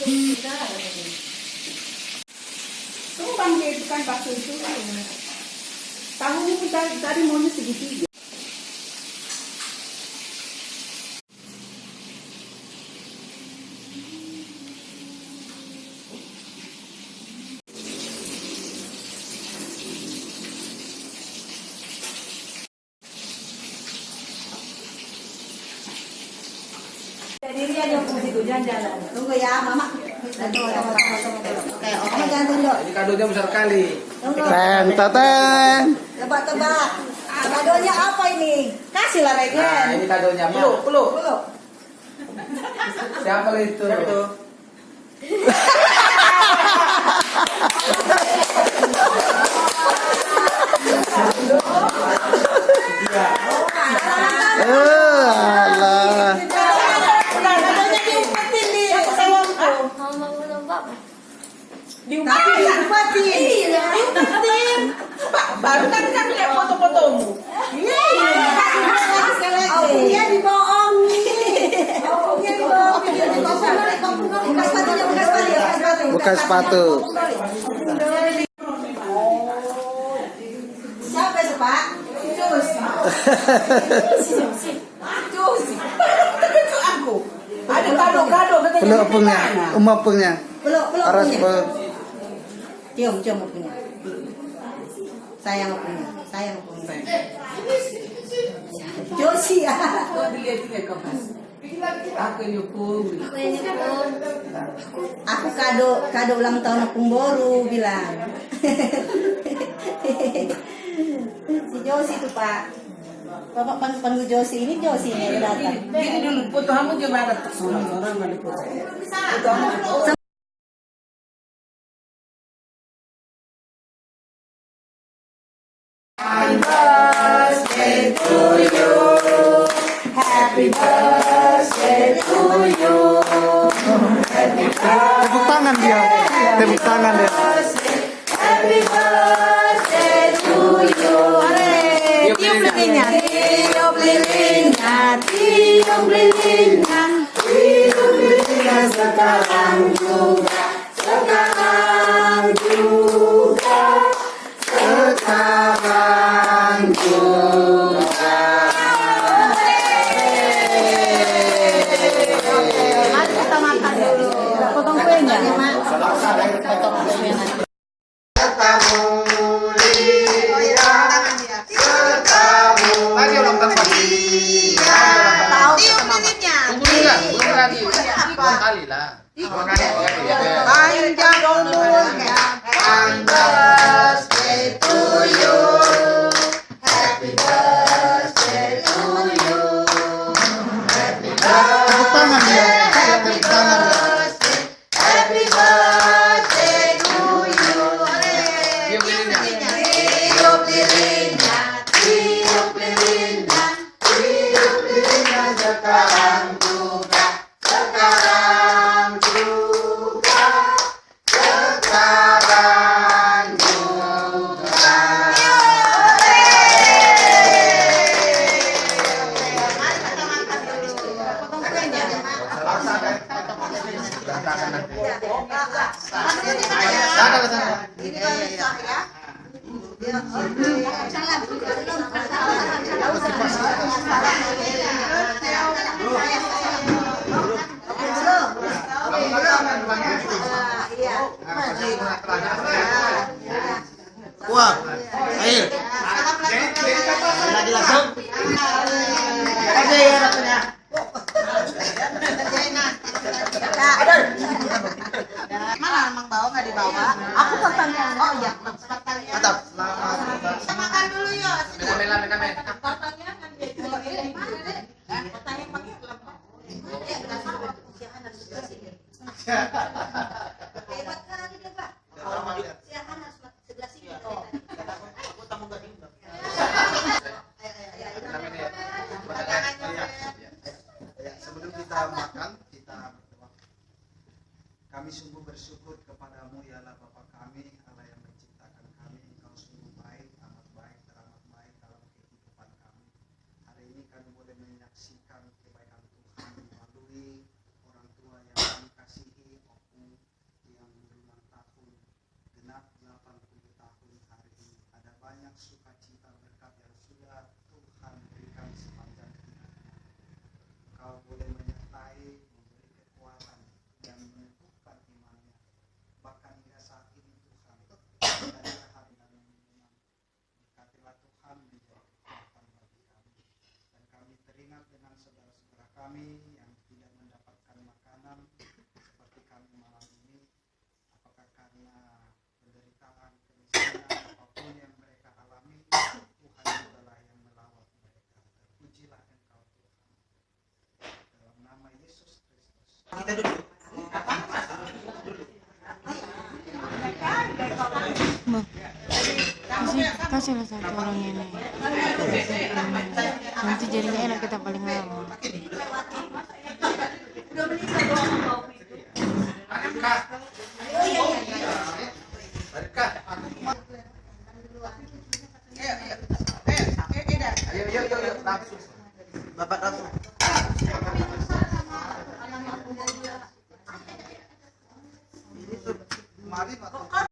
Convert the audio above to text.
Tuh bang dia bukan bakso itu. Tahu pun tadi maunya segitiga. Diri aja ke situ jalan-jalan. Tunggu ya, Mama. Kayak orang jangan tunjuk. Ini kadonya besar kali. Ten, ten. Tebak-tebak. Kadonya apa ini? Kasihlah Regen. Nah, ini kadonya. Peluk. Peluk. Siapa itu? Alah. Kadonya diumpetin di salonku. Diumpetin. Diumpetin. Baru kan lihat foto-fotomu. Iya. Dia dibohongi. Dia dibohongi. Bukan sepatu. Siapa itu, Pak? Jus. Terkejut aku. Ada kado-kado katanya. Peluk apungnya, apungnya. Peluk Aras apungnya. peluk. Cium apungnya. Sayang apungnya. Josi ya. Aku kado ulang tahun Apung Boru bilang. Si Josi tuh Pak. Bapak panggil Josi ini yang datang. Ini dulu foto kamu coba ada orang mana foto. Foto kamu. Happy birthday to you. Happy birthday to you. Tepuk tangan dia. Tepuk tangan dia. Happy birthday to you. Tiup lilinnya. Tiup lilinnya. Tiup lilinnya. Tiup lilinnya sekarang juga. Sekarang juga. Sekarang juga. Mari kita makan dulu. Potong kuenya. Potong kuenya. Lagi ulang tahun pagi. Tahu lilinnya. Tunggu dulu lah, belum lagi. Dua kali lah. Dua kali. Panjang umurnya. Happy birthday to you. Happy birthday to you. Happy Tepuk tangan dia. Happy birthday. Happy birthday to you. Tiup lilinnya. Tiup lilinnya. Tiup lilinnya. Tiup lilinnya sekarang juga. Sekarang juga. Sekarang juga. Wah, ayo. Lagi langsung. Oke ya ratunya. Mana emang bawa nggak dibawa? Aku pertanyaan. Oh iya. Mantap. Kita makan dulu yuk. Mekamnya. Pertanyaan kan dia juga ini. Pertanyaan pakai lempak. Ya nggak sama. Siahan harus sebelah sini. Hebat kali dia Pak. Siahan harus sebelah sini. Oh. Aku tamu nggak diundang. Sebelum kita makan, kita berdoa. Kami sungguh bersyukur kepadamu ya Allah Bapa kami, Allah yang menciptakan kami. Engkau sungguh baik, teramat baik dalam kehidupan kami. Hari ini kami boleh menyaksikan kebaikan Tuhan melalui orang tua yang kami kasihi, Opung kami yang tidak mendapatkan makanan seperti kami malam ini, apakah karena penderitaan, kemiskinan, apapun yang mereka alami, Tuhan adalah yang melawat mereka. Terpujilah Engkau Tuhan. Dalam nama Yesus Kristus. Kita duduk. Kasihlah satu orang ini. Nanti jadinya enak kita paling lama. Ayo, langsung. Bapak langsung. Ini tuh mari Pak.